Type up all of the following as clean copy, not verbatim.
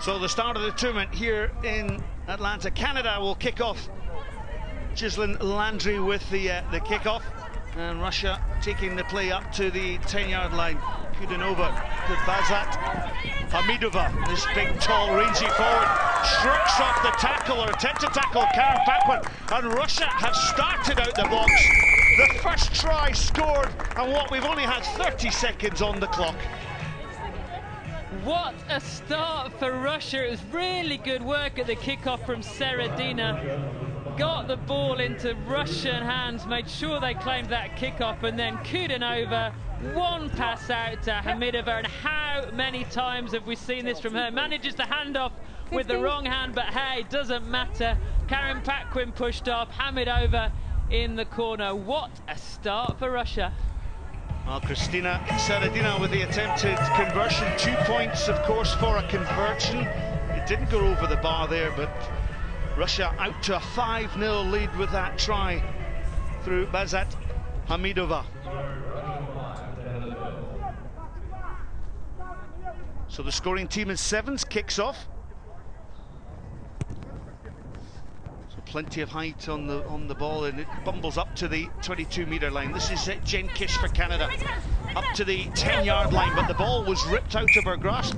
So the start of the tournament here in Atlanta. Canada will kick off. Ghislaine Landry with the kickoff, and Russia taking the play up to the 10-yard line. Kudanova to Bazat. Hamidova, this big, tall, rangy forward, shirks off the tackle, or attempts to tackle Karen Paquin, and Russia have started out the blocks. The first try scored, and what, we've only had 30 seconds on the clock. What a start for Russia. It was really good work at the kickoff from Seredina. Got the ball into Russian hands, made sure they claimed that kickoff, and then Kudanova, one pass out to Hamidova, and how many times have we seen this from her? Manages the handoff with the wrong hand, but hey, doesn't matter. Karen Paquin pushed off, Hamidova in the corner. What a start for Russia. Well, Kristina Seredina with the attempted conversion. 2 points, of course, for a conversion. It didn't go over the bar there, but Russia out to a 5-0 lead with that try through Bazat Hamidova. So the scoring team in sevens kicks off. Plenty of height on the ball, and it bumbles up to the 22-meter line. This is Jen Kish for Canada, up to the 10-yard line, but the ball was ripped out of her grasp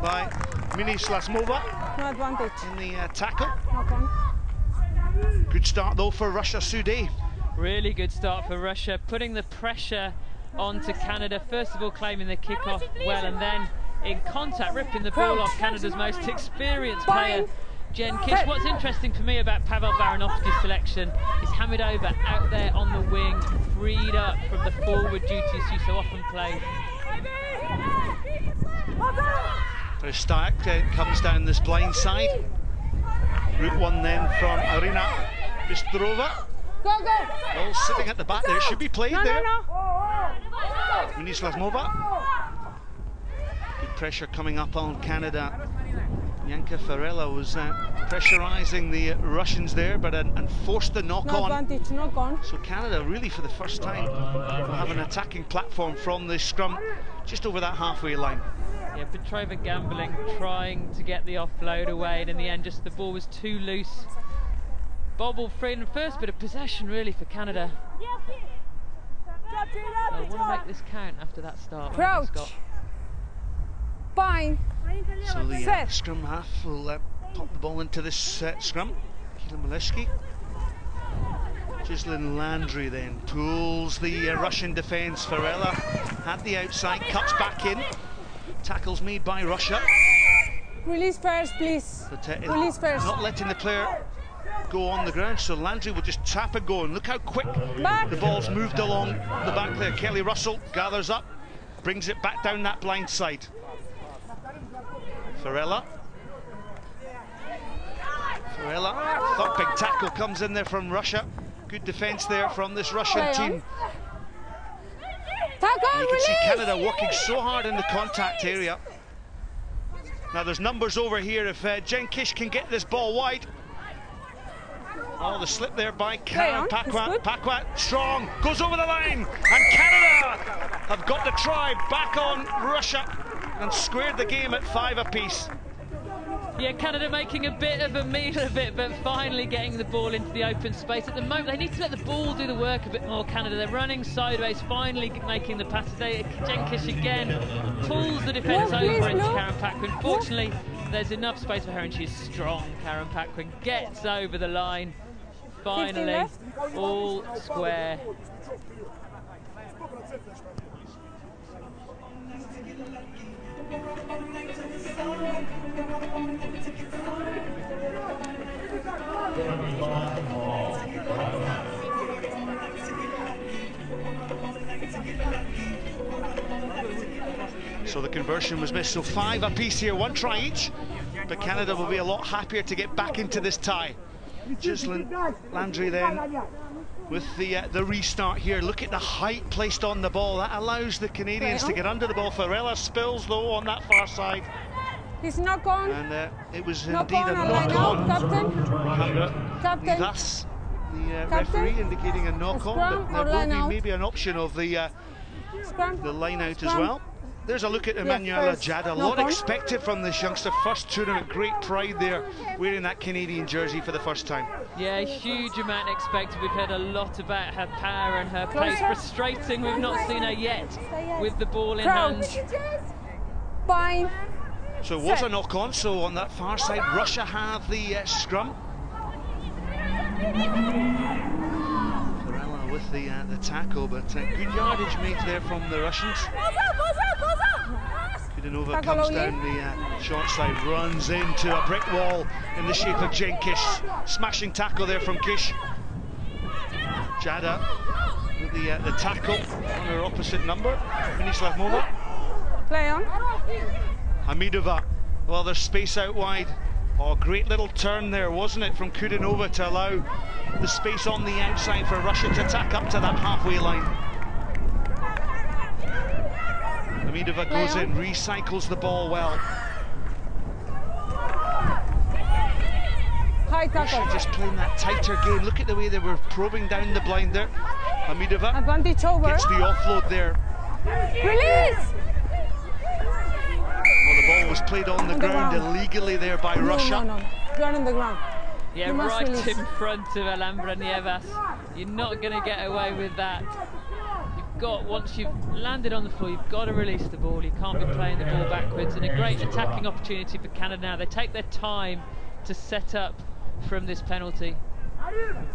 by Mini Slasmova. No advantage in the tackle. Okay. Good start though for Russia. Sudé. Really good start for Russia, putting the pressure onto Canada. First of all, claiming the kickoff well, and then in contact, ripping the ball off Canada's most experienced player, Jen Kish. What's interesting for me about Pavel Baranovsky's selection is Hamidova out there on the wing, freed up from the forward duties she so often plays. Stark comes down this blind side. Route one then from Arina Bistrova. Go, go! Ball sitting at the back there, should be played there. No. Minislavmova. Good pressure coming up on Canada. Yanka Farella was pressurising the Russians there, but and forced the knock No on. advantage, knock on. So Canada really for the first time will have an attacking platform from the scrum just over that halfway line. Yeah, Petrova gambling, trying to get the offload away, and in the end just the ball was too loose. Bobble free in the first bit of possession really for Canada. So I want to make this count after that start. Crouch. Fine. So the scrum half will pop the ball into this scrum. Kila Maleshki. Ghislaine Landry then pulls the Russian defence. Farella at the outside, cuts back in. Tackles made by Russia. Release first, please. But, Release first. Not letting the player go on the ground, so Landry will just tap and go. And look how quick the ball's moved along the back there. Kelly Russell gathers up, brings it back down that blind side. Farella, thumping tackle comes in there from Russia. Good defence there from this Russian team. You can see Canada working so hard in the contact area. Now there's numbers over here. If Jen Kish can get this ball wide. Oh, the slip there by Karen Paquin, strong, goes over the line, and Canada have got the try back on Russia and squared the game at 5 apiece. Yeah, Canada making a bit of a meal of it, but finally getting the ball into the open space. At the moment, they need to let the ball do the work a bit more, Canada. They're running sideways, finally making the passes. Jen Kish again pulls the defence over into Karen Paquin. Fortunately, there's enough space for her, and she's strong. Karen Paquin gets over the line. Finally, all square. So the conversion was missed, so 5 apiece here, 1 try each, but Canada will be a lot happier to get back into this tie. Ghislaine Landry then with the restart here. Look at the height placed on the ball. That allows the Canadians to get under the ball. Farella spills though on that far side. He's not gone. And it was knock indeed a knock on. Captain. Thus the referee indicating a knock on, but there will be maybe an option of the line out as well. There's a look at Emmanuel Jada. A lot expected from this youngster. First tournament, great pride there, wearing that Canadian jersey for the first time. Yeah, huge amount expected. We've heard a lot about her power and her pace. Frustrating, we've not seen her yet with the ball in hand. Fine. So it was a knock-on, so on that far side, Russia have the scrum. Varela with the tackle, but good yardage made there from the Russians. Kudenova comes down the short side, runs into a brick wall in the shape of Jane Kish. Smashing tackle there from Kish. Jada with the tackle on her opposite number. Minislavmova. Play on. Hamidova. Well, there's space out wide. Oh, great little turn there, wasn't it, from Kudenova to allow the space on the outside for Russia to tack up to that halfway line. Hamidova goes in, recycles the ball well. High tackle. Russia just playing that tighter game. Look at the way they were probing down the blind there. Hamidova advantage over. Gets the offload there. Release! Well, the ball was played on the ground illegally there by Russia. No. You're on the ground. Yeah, right in front of Alhambra Nievas. You're not going to get away with that. Once you've landed on the floor, you've got to release the ball. You can't be playing the ball backwards. And a great attacking opportunity for Canada now. They take their time to set up from this penalty. Kayla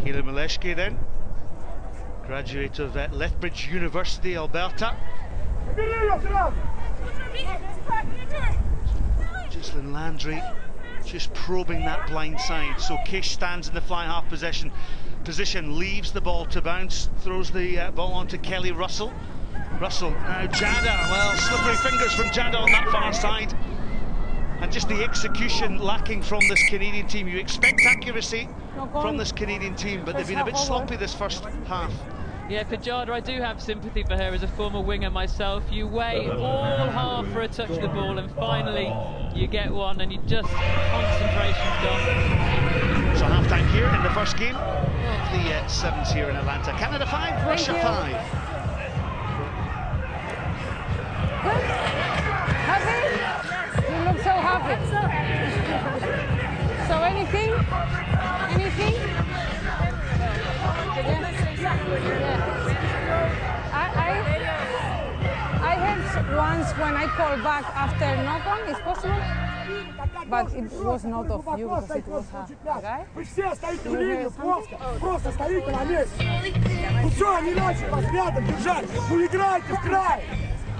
Maleshki then, graduate of Lethbridge University, Alberta. Gislin Landry just probing that blind side. So Kish stands in the fly half position, leaves the ball to bounce, throws the ball onto Kelly Russell. Russell, now Jada, well, slippery fingers from Jada on that far side. And just the execution lacking from this Canadian team. You expect accuracy from this Canadian team, but they've been a bit sloppy this first half. Yeah, for Jada, I do have sympathy for her as a former winger myself. You wait all half for a touch of the ball, and finally you get one, and you just, concentration's gone. So half-time here in the first game of the sevens here in Atlanta. Canada 5, Russia 5. Good. Happy? You look so happy. So anything? Anything? I heard once when I called back after knock-on, it's possible, but it was not of you because it was a guy. Вы все стоите в линию, просто стоите на месте. Ну что, не начали вас рядом держать, ну играйте в край.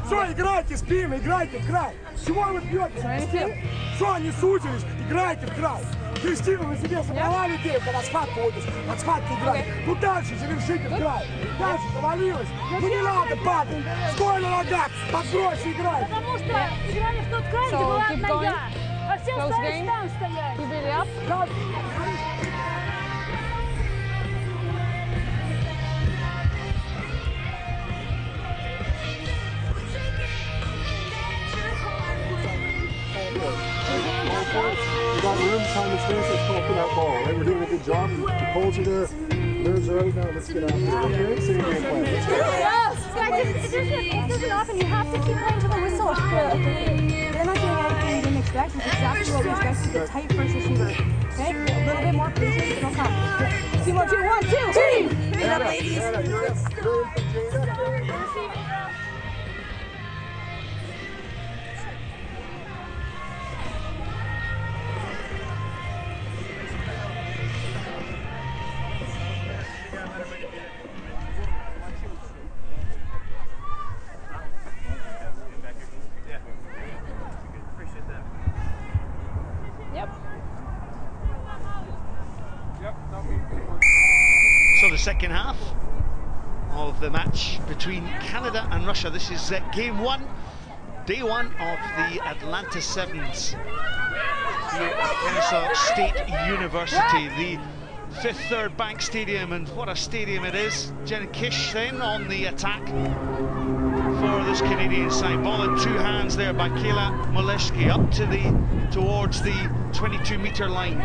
Все, играйте спину, играйте в край. Чего вы бьете? Что они сузились, играйте в край. Кристина, вы себе собрала людей, когда схватку будешь, от схватки играть. Ну дальше завершите в край. Дальше повалилось. Ну не надо падать. Стой на ногах, подбрось и играй. Потому что играли в тот край, где была нога. А все остались там стоять. You got room, time and space, let's call for that ball. Right? We're doing a good job. The poles are there, nerves are out now. Let's get out there. Okay? Same game plan. Let's go. Yes! It doesn't happen. You have to keep playing to the whistle. They're not doing anything you didn't expect. It's exactly what we expect. Keep it tight first receiver. Okay? A little bit more patience, it'll come. 2, 1, 2, 1, 2, team! Get up, ladies. So the second half of the match between Canada and Russia. This is game 1, day 1 of the Atlanta Sevens here at Kennesaw State University, the Fifth Third Bank Stadium, and what a stadium it is. Jen Kish then on the attack for this Canadian side. Ball in 2 hands there by Kayla Moleshki up to towards the 22-metre line.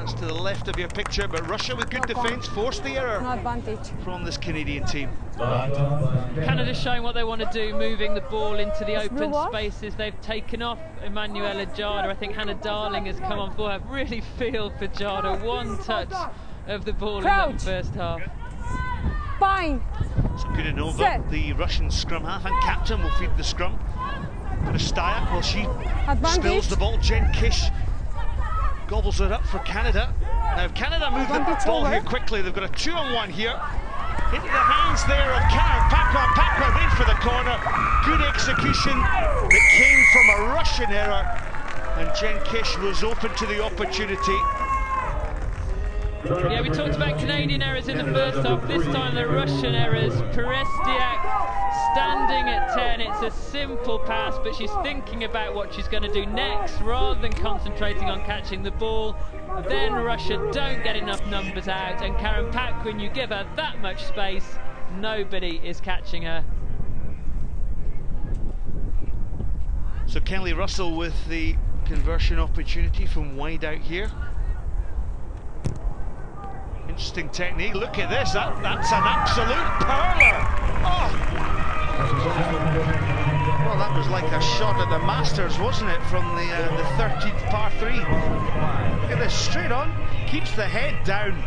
That's to the left of your picture, but Russia with good defence forced the error No advantage from this Canadian team. Canada showing what they want to do, moving the ball into the open spaces. They've taken off Emanuela Jada. I think Hannah Darling has come on for her. Really feel for Jada. One touch of the ball in that first half. Fine. So Kudanova, the Russian scrum half and captain, will feed the scrum. For Styak, well, she spills the ball. Jen Kish gobbles it up for Canada. Now, if Canada move the ball here quickly, they've got a 2-on-1 here. Into the hands there of Karen Pakwa. Pakwa in for the corner. Good execution that came from a Russian error. And Jen Kish was open to the opportunity. Yeah, we talked about Canadian errors in the first half. This time the Russian errors. Perestiak standing at 10. It's a simple pass, but she's thinking about what she's going to do next rather than concentrating on catching the ball. Then Russia don't get enough numbers out, and Karen Pak, when you give her that much space, nobody is catching her. So Kelly Russell with the conversion opportunity from wide out here. Interesting technique. Look at this. That's an absolute perler. Oh! Well, that was like a shot at the Masters, wasn't it, from the 13th par 3. Look at this, straight on, keeps the head down.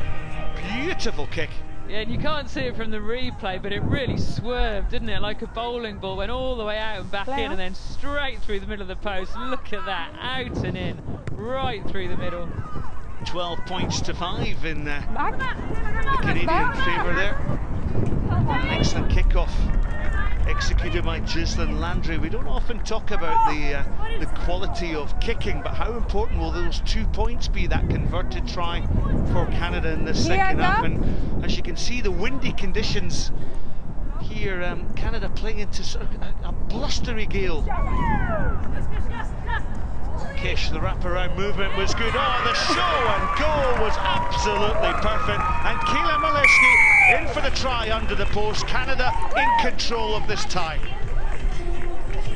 Beautiful kick. Yeah, and you can't see it from the replay, but it really swerved, didn't it? Like a bowling ball, went all the way out and back in, and then straight through the middle of the post. Look at that, out and in, right through the middle. 12 points to 5 in the Canadian favour there. An excellent kickoff executed by Ghislaine Landry. We don't often talk about the quality of kicking, but how important will those 2 points be, that converted try for Canada in the second half? And as you can see, the windy conditions here, Canada playing into sort of a blustery gale. Kish, the wraparound movement was good. Oh, the show and goal was absolutely perfect. And Kayla Maleski in for the try under the post. Canada in control of this tie.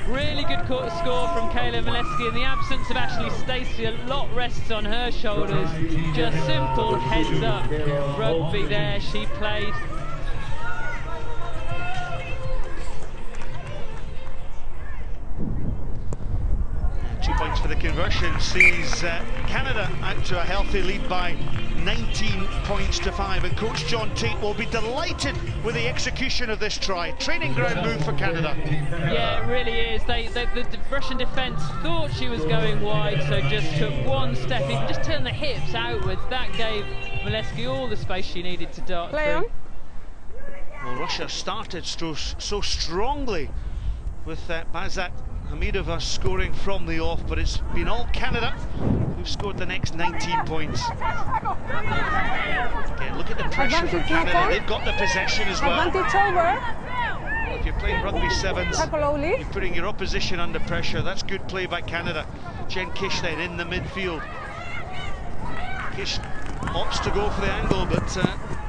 Really good score from Kayla Maleski. In the absence of Ashley Stacey, a lot rests on her shoulders. Just simple heads up rugby there. She played. Points for the conversion sees Canada out to a healthy lead by 19 points to 5, and coach John Tate will be delighted with the execution of this try. Training ground move for Canada. Yeah, it really is. The Russian defence thought she was going wide, so just took one step, even just turned the hips outwards. That gave Maleski all the space she needed to dart through. Well, Russia started so strongly with Bazat Hamidova scoring from the off, but it's been all Canada who've scored the next 19 points. Again, look at the pressure from Canada. They've got the possession as well. Advantage over. Well, if you're playing rugby sevens, you're putting your opposition under pressure. That's good play by Canada. Jen Kish then in the midfield. Kish opts to go for the angle, but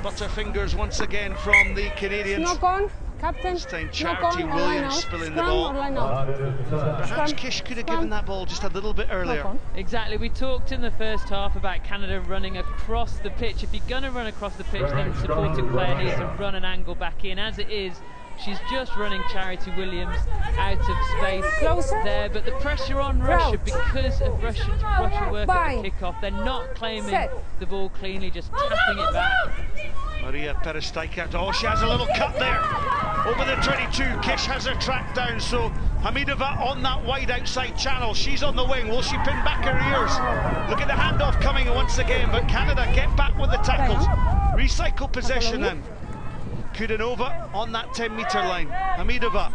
butterfingers once again from the Canadians. Knock on. Captain, this time Charity Williams spilling the ball. Perhaps Kish could have given that ball just a little bit earlier. Exactly, we talked in the first half about Canada running across the pitch. If you're going to run across the pitch, then the supporting player needs to run an angle back in. As it is, she's just running Charity Williams out of space there, but the pressure on Russia, because of Russia work at the kickoff, they're not claiming the ball cleanly, just tapping it back. Maria Perestikat, oh, she has a little cut there over the 22. Kish has her track down, so Hamidova on that wide outside channel. She's on the wing. Will she pin back her ears? Look at the handoff coming once again, but Canada get back with the tackles. Recycle possession then. Kudanova on that 10-metre line. Hamidova.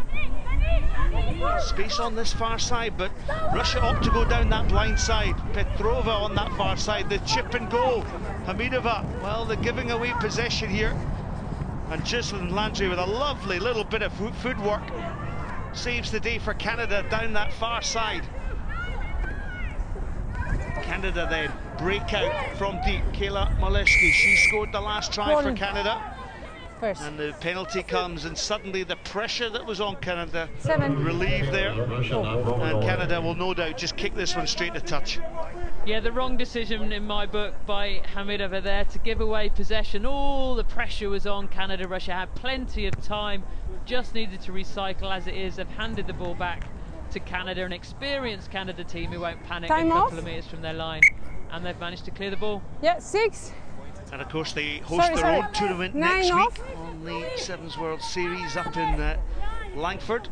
Space on this far side, but Russia opt to go down that blind side. Petrova on that far side, the chip and goal. Hamidova, well, they're giving away possession here. And Ghislaine Landry with a lovely little bit of footwork saves the day for Canada down that far side. Canada then break out from deep. Kayla Maleski, she scored the last try for Canada. And the penalty comes, and suddenly the pressure that was on Canada relieved there. And Canada will no doubt just kick this one straight to touch. Yeah, the wrong decision in my book by Hamidova there to give away possession. All the pressure was on Canada. Russia had plenty of time, just needed to recycle as it is. They've handed the ball back to Canada, an experienced Canada team who won't panic Time a couple off. of metres from their line, and they've managed to clear the ball. Yeah, 6. And of course they host their own tournament 9 next off. week on the Sevens World Series up in Langford.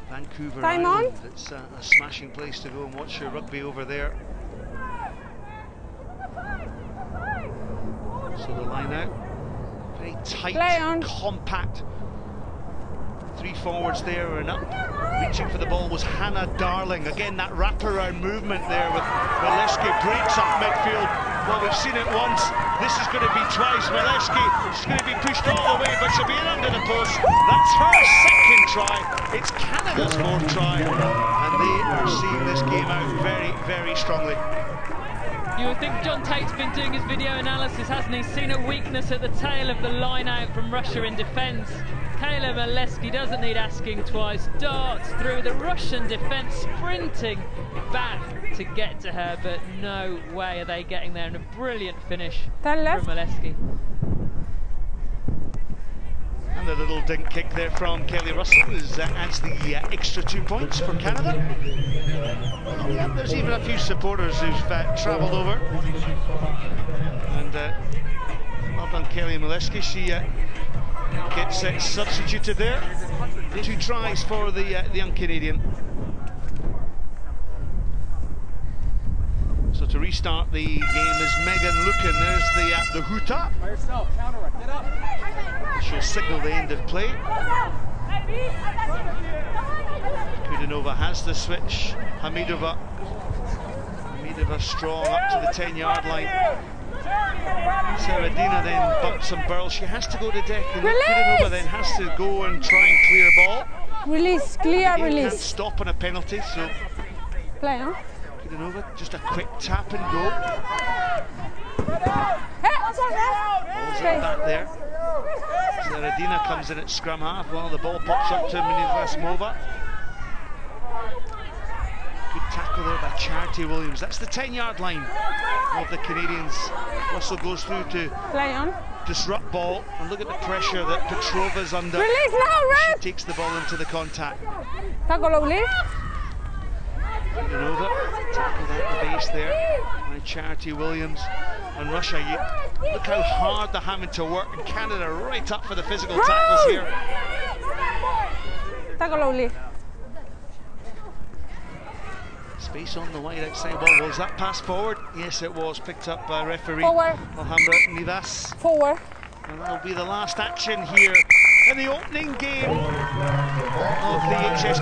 Vancouver Time Island. on. It's a smashing place to go and watch your rugby over there. So the line out, very tight, compact. 3 forwards there and up. Reaching for the ball was Hannah Darling. Again, that wraparound movement there with Mileski breaks up midfield. Well, we've seen it once. This is going to be twice. Mileski, she's going to be pushed all the way, but she'll be in under the post. That's her second try. It's Canada's 4th try, and they are seeing this game out very, very strongly. You would think John Tate's been doing his video analysis, hasn't he? Seen a weakness at the tail of the line out from Russia in defence. Kayla Mileski doesn't need asking twice. Darts through the Russian defence, sprinting back to get to her, but no way are they getting there. And a brilliant finish from Mileski. And a little dink kick there from Kelly Russell adds the extra 2 points for Canada. Yeah, there's even a few supporters who've travelled over. And well done, Kelly Mileski. She gets substituted there. 2 tries for the young Canadian. So to restart the game is Megan Lucan. There's the hoota. By yourself, counteract, get up. She'll signal the end of play. Kudanova has the switch. Hamidova strong up to the 10-yard line. Seradina then bumps and burls. She has to go to deck, and Kudanova then has to go and try and clear ball. Release, clear, Can't stop on a penalty, so play, huh? Kudanova, just a quick tap and go. Ball's back there. Seradina comes in at scrum half while the ball pops up to Minivasmova. Good tackle there by Charity Williams. That's the 10-yard line of the Canadians. Russell goes through to disrupt ball, and look at the pressure that Petrova's under. Release now, Red! She takes the ball into the contact. Tackle lovely. Kudanova tackled at the base there by Charity Williams. And Russia, look how hard they're having to work, and Canada right up for the physical tackles here. Tackle lovely. Space on the wide outside wall. Was that pass forward? Yes, it was. Picked up by referee Alhambra Nivas. Forward. And that'll be the last action here in the opening game of the HS